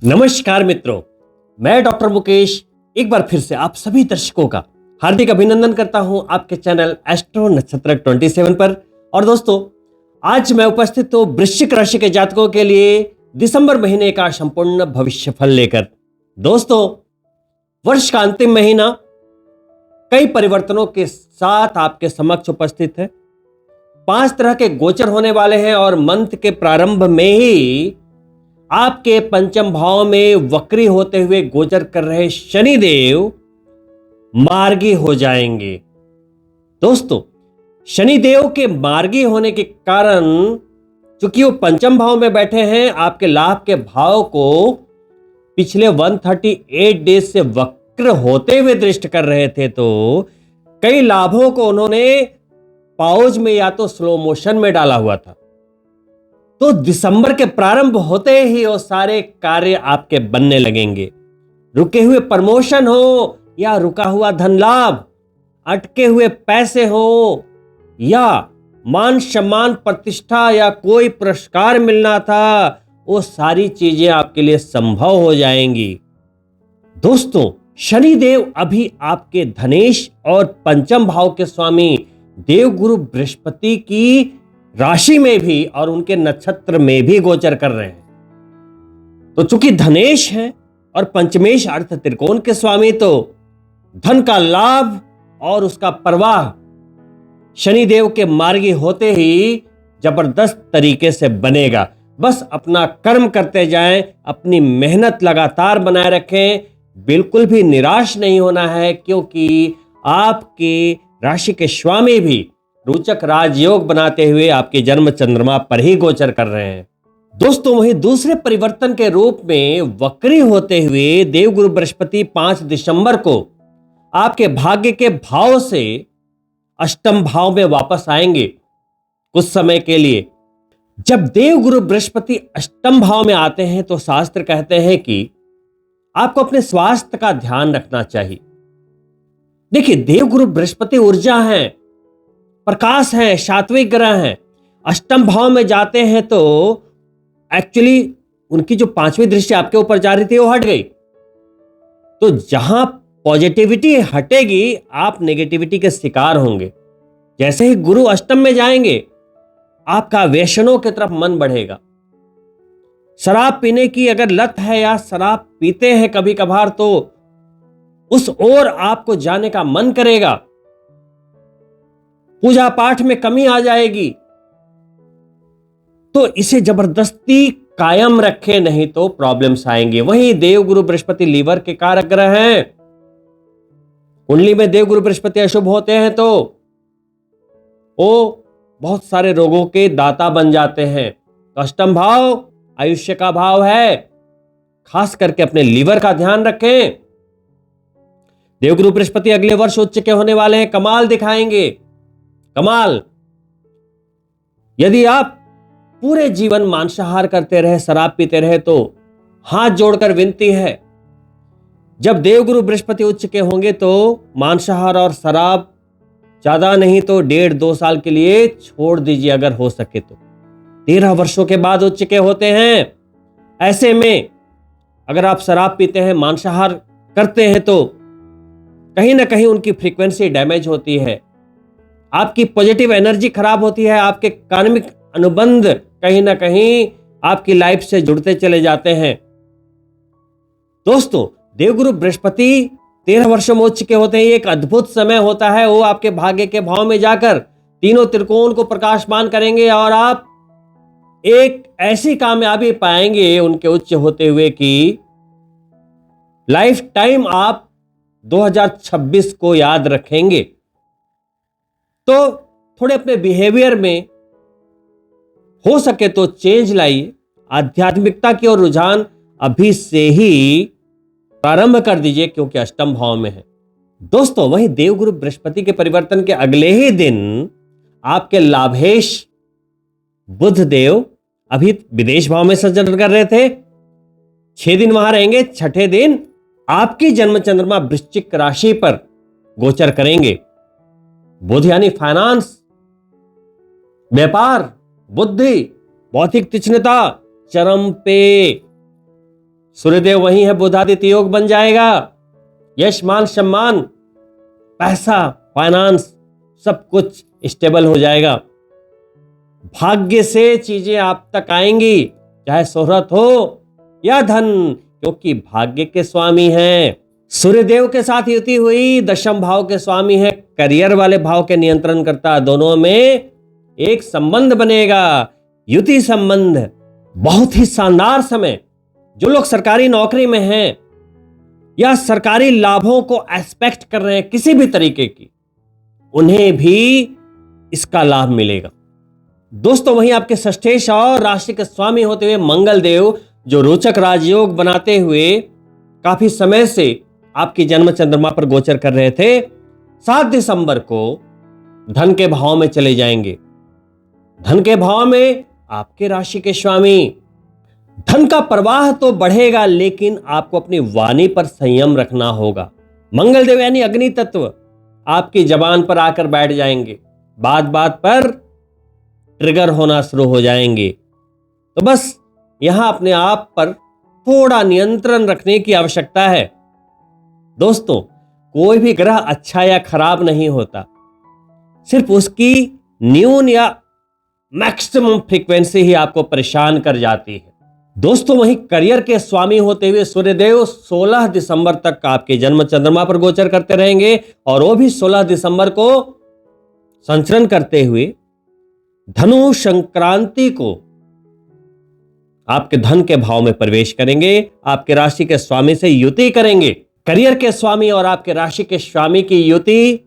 नमस्कार मित्रों, मैं डॉक्टर मुकेश एक बार फिर से आप सभी दर्शकों का हार्दिक अभिनंदन करता हूं आपके चैनल एस्ट्रो नक्षत्र 27 पर। और दोस्तों, आज मैं उपस्थित हूं वृश्चिक राशि के जातकों के लिए दिसंबर महीने का संपूर्ण भविष्य फल लेकर। दोस्तों, वर्ष का अंतिम महीना कई परिवर्तनों के साथ आपके समक्ष उपस्थित है। 5 तरह के गोचर होने वाले हैं और मंथ के प्रारंभ में ही आपके पंचम भाव में वक्री होते हुए गोचर कर रहे शनिदेव मार्गी हो जाएंगे। दोस्तों, शनिदेव के मार्गी होने के कारण, चूंकि वो पंचम भाव में बैठे हैं, आपके लाभ के भाव को पिछले 138 डेज से वक्र होते हुए दृष्ट कर रहे थे, तो कई लाभों को उन्होंने पॉज में या तो स्लो मोशन में डाला हुआ था। तो दिसंबर के प्रारंभ होते ही वो सारे कार्य आपके बनने लगेंगे। रुके हुए प्रमोशन हो या रुका हुआ धन लाभ, अटके हुए पैसे हो या मान सम्मान प्रतिष्ठा या कोई पुरस्कार मिलना था, वो सारी चीजें आपके लिए संभव हो जाएंगी। दोस्तों, शनिदेव अभी आपके धनेश और पंचम भाव के स्वामी देवगुरु बृहस्पति की राशि में भी और उनके नक्षत्र में भी गोचर कर रहे हैं। तो चूंकि धनेश है और पंचमेश अर्थ त्रिकोण के स्वामी, तो धन का लाभ और उसका प्रवाह शनिदेव के मार्गी होते ही जबरदस्त तरीके से बनेगा। बस अपना कर्म करते जाएं, अपनी मेहनत लगातार बनाए रखें, बिल्कुल भी निराश नहीं होना है, क्योंकि आपकी राशि के स्वामी भी रोचक राजयोग बनाते हुए आपके जन्म चंद्रमा पर ही गोचर कर रहे हैं। दोस्तों, वहीं दूसरे परिवर्तन के रूप में वक्री होते हुए देवगुरु बृहस्पति 5 दिसंबर को आपके भाग्य के भाव से अष्टम भाव में वापस आएंगे कुछ समय के लिए। जब देवगुरु बृहस्पति अष्टम भाव में आते हैं तो शास्त्र कहते हैं कि आपको अपने स्वास्थ्य का ध्यान रखना चाहिए। देखिए, देवगुरु बृहस्पति ऊर्जा है, प्रकाश है, सात्विक ग्रह हैं। अष्टम भाव में जाते हैं तो एक्चुअली उनकी जो 5वीं दृष्टि आपके ऊपर जा रही थी वो हट गई। तो जहां पॉजिटिविटी हटेगी, आप नेगेटिविटी के शिकार होंगे। जैसे ही गुरु अष्टम में जाएंगे, आपका व्यसनों की तरफ मन बढ़ेगा। शराब पीने की अगर लत है या शराब पीते हैं कभी कभार, तो उस ओर आपको जाने का मन करेगा। पूजा पाठ में कमी आ जाएगी। तो इसे जबरदस्ती कायम रखे, नहीं तो प्रॉब्लम्स आएंगे। वहीं देवगुरु बृहस्पति लीवर के कारक ग्रह हैं। कुंडली में देवगुरु बृहस्पति अशुभ होते हैं तो वो बहुत सारे रोगों के दाता बन जाते हैं। तो अष्टम भाव आयुष्य का भाव है, खास करके अपने लीवर का ध्यान रखें। देवगुरु बृहस्पति अगले वर्ष उच्च के होने वाले हैं, कमाल दिखाएंगे, कमाल। यदि आप पूरे जीवन मांसाहार करते रहे, शराब पीते रहे, तो हाथ जोड़कर विनती है, जब देवगुरु बृहस्पति उच्च के होंगे तो मांसाहार और शराब ज्यादा नहीं तो 1.5-2 साल के लिए छोड़ दीजिए, अगर हो सके तो। 13 वर्षों के बाद उच्च के होते हैं। ऐसे में अगर आप शराब पीते हैं, मांसाहार करते हैं, तो कहीं ना कहीं उनकी फ्रीक्वेंसी डैमेज होती है, आपकी पॉजिटिव एनर्जी खराब होती है, आपके कार्मिक अनुबंध कहीं ना कहीं आपकी लाइफ से जुड़ते चले जाते हैं। दोस्तों, देवगुरु बृहस्पति 13 वर्षों में उच्च के होते हैं। एक अद्भुत समय होता है, वो आपके भाग्य के भाव में जाकर तीनों त्रिकोण को प्रकाशमान करेंगे और आप एक ऐसी कामयाबी पाएंगे उनके उच्च होते हुए कि लाइफ टाइम आप 2026 को याद रखेंगे। तो थोड़े अपने बिहेवियर में हो सके तो चेंज लाइए। आध्यात्मिकता की ओर रुझान अभी से ही प्रारंभ कर दीजिए, क्योंकि अष्टम भाव में है। दोस्तों, वहीं देवगुरु बृहस्पति के परिवर्तन के अगले ही दिन आपके लाभेश बुध देव अभी विदेश भाव में संचरण कर रहे थे, 6 दिन वहां रहेंगे। 6ठे दिन आपकी जन्म चंद्रमा वृश्चिक राशि पर गोचर करेंगे। बुध यानी फाइनेंस, व्यापार, बुद्धि, बौद्धिक तीक्ष्णता चरम पे, सूर्यदेव वहीं है, बुधादित्य योग बन जाएगा। यश मान सम्मान पैसा फाइनेंस सब कुछ स्टेबल हो जाएगा। भाग्य से चीजें आप तक आएंगी, चाहे शोहरत हो या धन, क्योंकि भाग्य के स्वामी हैं। सूर्यदेव के साथ युति हुई, दशम भाव के स्वामी है, करियर वाले भाव के नियंत्रण करता, दोनों में एक संबंध बनेगा, युति संबंध। बहुत ही शानदार समय। जो लोग सरकारी नौकरी में हैं या सरकारी लाभों को एक्सपेक्ट कर रहे हैं किसी भी तरीके की, उन्हें भी इसका लाभ मिलेगा। दोस्तों वहीं आपके षष्ठेश और राशि के स्वामी होते हुए मंगल देव, जो रोचक राजयोग बनाते हुए काफी समय से आपकी जन्म चंद्रमा पर गोचर कर रहे थे, 7 दिसंबर को धन के भाव में चले जाएंगे। धन के भाव में आपके राशि के स्वामी। धन का प्रवाह तो बढ़ेगा, लेकिन आपको अपनी वाणी पर संयम रखना होगा। मंगल देव यानी अग्नि तत्व आपकी जबान पर आकर बैठ जाएंगे, बात बात पर ट्रिगर होना शुरू हो जाएंगे। तो बस यहां अपने आप पर थोड़ा नियंत्रण रखने की आवश्यकता है। दोस्तों कोई भी ग्रह अच्छा या खराब नहीं होता, सिर्फ उसकी न्यून या मैक्सिमम फ्रीक्वेंसी ही आपको परेशान कर जाती है। दोस्तों वहीं करियर के स्वामी होते हुए सूर्यदेव 16 दिसंबर तक आपके जन्म चंद्रमा पर गोचर करते रहेंगे, और वो भी 16 दिसंबर को संचरण करते हुए धनु संक्रांति को आपके धन के भाव में प्रवेश करेंगे, आपके राशि के स्वामी से युति करेंगे। करियर के स्वामी और आपके राशि के स्वामी की युति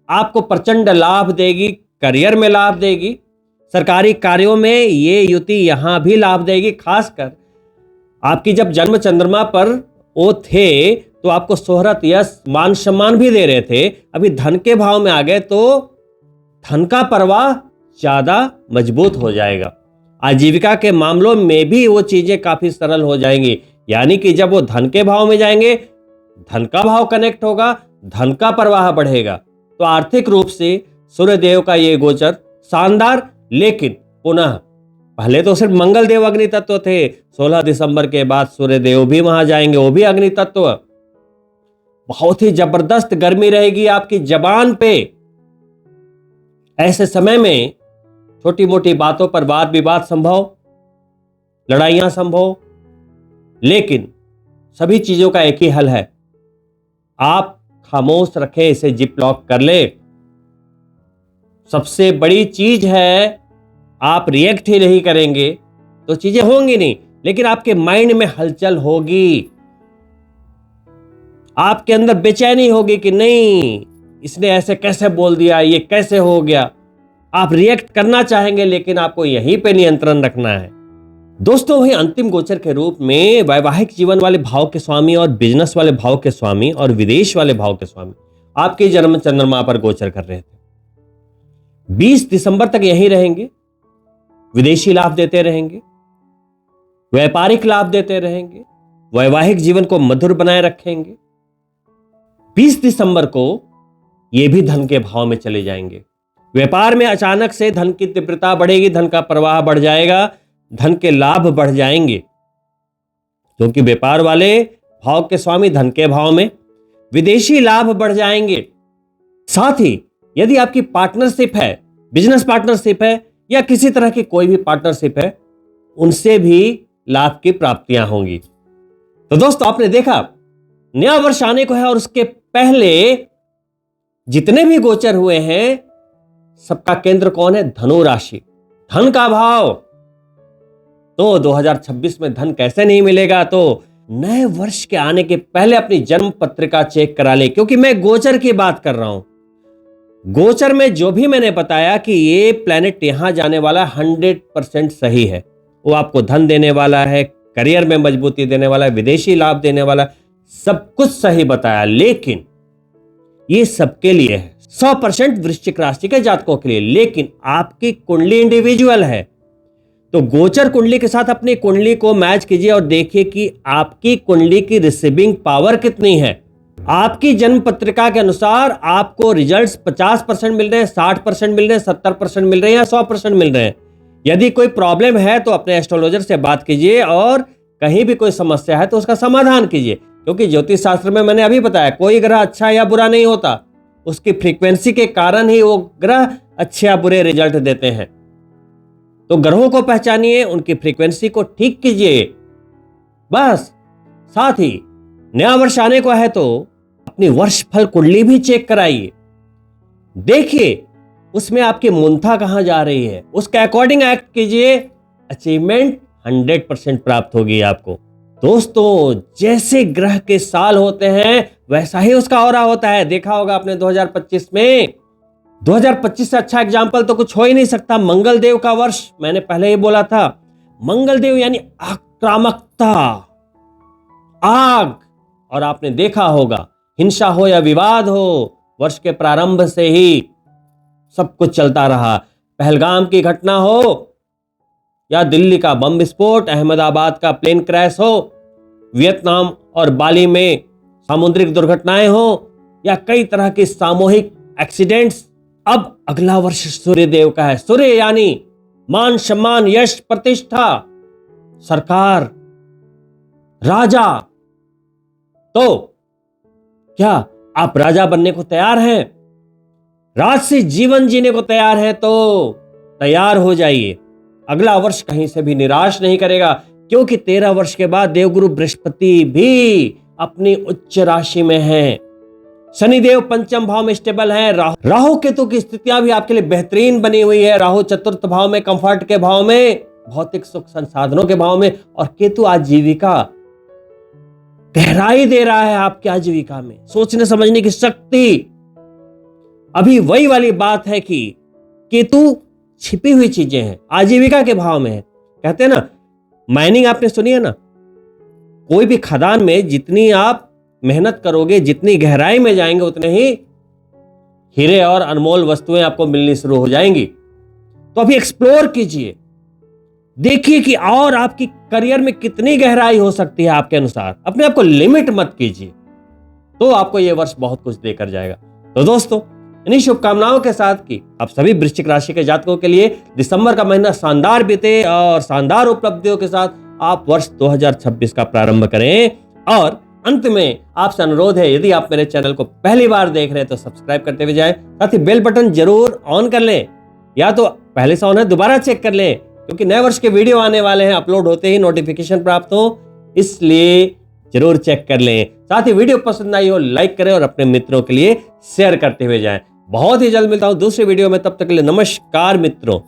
आपको प्रचंड लाभ देगी, करियर में लाभ देगी, सरकारी कार्यों में ये युति यहां भी लाभ देगी। खासकर आपकी जब जन्म चंद्रमा पर वो थे तो आपको शोहरत यश मान सम्मान भी दे रहे थे, अभी धन के भाव में आ गए तो धन का प्रवाह ज्यादा मजबूत हो जाएगा। आजीविका के मामलों में भी वो चीजें काफी सरल हो जाएंगी, यानी कि जब वो धन के भाव में जाएंगे, धन का भाव कनेक्ट होगा, धन का प्रवाह बढ़ेगा। तो आर्थिक रूप से सूर्यदेव का ये गोचर शानदार, लेकिन पुनः पहले तो सिर्फ मंगल देव अग्नि तत्व थे, 16 दिसंबर के बाद सूर्यदेव भी वहां जाएंगे, वो भी अग्नि तत्व। बहुत ही जबरदस्त गर्मी रहेगी आपकी जबान पे। ऐसे समय में छोटी मोटी बातों पर वाद विवाद संभव, लड़ाइयां संभव, लेकिन सभी चीजों का एक ही हल है, आप खामोश रखें, इसे जिप लॉक कर ले। सबसे बड़ी चीज है आप रिएक्ट ही नहीं करेंगे तो चीजें होंगी नहीं, लेकिन आपके माइंड में हलचल होगी, आपके अंदर बेचैनी होगी कि नहीं इसने ऐसे कैसे बोल दिया, ये कैसे हो गया। आप रिएक्ट करना चाहेंगे, लेकिन आपको यहीं पे नियंत्रण रखना है। दोस्तों वही अंतिम गोचर के रूप में वैवाहिक जीवन वाले भाव के स्वामी और बिजनेस वाले भाव के स्वामी और विदेश वाले भाव के स्वामी आपके जन्म चंद्रमा पर गोचर कर रहे थे। 20 दिसंबर तक यहीं रहेंगे, विदेशी लाभ देते रहेंगे, व्यापारिक लाभ देते रहेंगे, वैवाहिक जीवन को मधुर बनाए रखेंगे। 20 दिसंबर को यह भी धन के भाव में चले जाएंगे। व्यापार में अचानक से धन की तीव्रता बढ़ेगी, धन का प्रवाह बढ़ जाएगा, धन के लाभ बढ़ जाएंगे, क्योंकि व्यापार वाले भाव के स्वामी धन के भाव में। विदेशी लाभ बढ़ जाएंगे। साथ ही यदि आपकी पार्टनरशिप है, बिजनेस पार्टनरशिप है या किसी तरह की कोई भी पार्टनरशिप है, उनसे भी लाभ की प्राप्तियां होंगी। तो दोस्तों आपने देखा नया वर्ष आने को है, और उसके पहले जितने भी गोचर हुए हैं सबका केंद्र कौन है? धनु राशि, धन का भाव। तो 2026 में धन कैसे नहीं मिलेगा? तो नए वर्ष के आने के पहले अपनी जन्म पत्रिका चेक करा ले, क्योंकि मैं गोचर की बात कर रहा हूं। गोचर में जो भी मैंने बताया कि ये प्लेनेट यहां जाने वाला 100% सही है, वो आपको धन देने वाला है, करियर में मजबूती देने वाला है, विदेशी लाभ देने वाला है, सब कुछ सही बताया। लेकिन ये सबके लिए है, 100% वृश्चिक राशि के जातकों के लिए। लेकिन आपकी कुंडली इंडिविजुअल है, तो गोचर कुंडली के साथ अपनी कुंडली को मैच कीजिए और देखिए कि आपकी कुंडली की रिसीविंग पावर कितनी है। आपकी जन्म पत्रिका के अनुसार आपको रिजल्ट्स 50% मिल रहे हैं, 60% मिल रहे हैं, 70% मिल रहे हैं या 100% मिल रहे हैं। यदि कोई प्रॉब्लम है तो अपने एस्ट्रोलॉजर से बात कीजिए और कहीं भी कोई समस्या है तो उसका समाधान कीजिए, क्योंकि ज्योतिष शास्त्र में मैंने अभी बताया कोई ग्रह अच्छा या बुरा नहीं होता, उसकी फ्रीक्वेंसी के कारण ही वो ग्रह अच्छे या बुरे रिजल्ट देते हैं। तो ग्रहों को पहचानिए, उनकी फ्रीक्वेंसी को ठीक कीजिए, बस। साथ ही नया वर्ष आने को है तो अपनी वर्ष फल कुंडली भी चेक कराइए, देखिए उसमें आपकी मुंथा कहां जा रही है, उसके अकॉर्डिंग एक्ट कीजिए, अचीवमेंट 100% प्राप्त होगी आपको। दोस्तों, जैसे ग्रह के साल होते हैं वैसा ही उसका ऑरा होता है। देखा होगा आपने 2025 में, 2025 से अच्छा एग्जाम्पल तो कुछ हो ही नहीं सकता। मंगल देव का वर्ष, मैंने पहले ही बोला था, मंगल देव यानी आक्रामकता, आग। और आपने देखा होगा, हिंसा हो या विवाद हो, वर्ष के प्रारंभ से ही सब कुछ चलता रहा। पहलगाम की घटना हो या दिल्ली का बम विस्फोट, अहमदाबाद का प्लेन क्रैश हो, वियतनाम और बाली में सामुद्रिक दुर्घटनाएं हो, या कई तरह की सामूहिक एक्सीडेंट्स। अब अगला वर्ष सूर्य देव का है। सूर्य यानी मान, सम्मान, यश, प्रतिष्ठा, सरकार, राजा। तो क्या आप राजा बनने को तैयार हैं? राजसी जीवन जीने को तैयार हैं? तो तैयार हो जाइए। अगला वर्ष कहीं से भी निराश नहीं करेगा, क्योंकि 13 वर्ष के बाद देवगुरु बृहस्पति भी अपनी उच्च राशि में है। शनिदेव पंचम भाव में स्टेबल है। राहु केतु की स्थितियां भी आपके लिए बेहतरीन बनी हुई है। राहु चतुर्थ भाव में, कंफर्ट के भाव में, भौतिक सुख संसाधनों के भाव में, और केतु आजीविका, गहराई दे रहा है आपकी आजीविका में, सोचने समझने की शक्ति। अभी वही वाली बात है कि केतु छिपी हुई चीजें हैं, आजीविका के भाव में है। कहते हैं ना, माइनिंग आपने सुनी है ना, कोई भी खदान में जितनी आप मेहनत करोगे, जितनी गहराई में जाएंगे, उतने ही हीरे और अनमोल वस्तुएं आपको मिलनी शुरू हो जाएंगी। तो अभी एक्सप्लोर कीजिए, देखिए कि और आपकी करियर में कितनी गहराई हो सकती है आपके अनुसार। अपने आप को लिमिट मत कीजिए, तो आपको यह वर्ष बहुत कुछ देकर जाएगा। तो दोस्तों, इन्हीं शुभकामनाओं के साथ कि आप सभी वृश्चिक राशि के जातकों के लिए दिसंबर का महीना शानदार बीते और शानदार उपलब्धियों के साथ आप वर्ष 2026 का प्रारंभ करें। और अंत में आपसे अनुरोध है, यदि आप मेरे चैनल को पहली बार देख रहे हैं तो सब्सक्राइब करते हुए जाएं, साथ ही बेल बटन जरूर ऑन कर लें, या तो पहले से ऑन है दोबारा चेक कर लें, क्योंकि नए वर्ष के वीडियो आने वाले हैं, अपलोड होते ही नोटिफिकेशन प्राप्त हो, इसलिए जरूर चेक कर लें। साथ ही वीडियो पसंद आई हो लाइक करें और अपने मित्रों के लिए शेयर करते हुए जाएं। बहुत ही जल्द मिलता हूं दूसरे वीडियो में, तब तक के लिए नमस्कार मित्रों।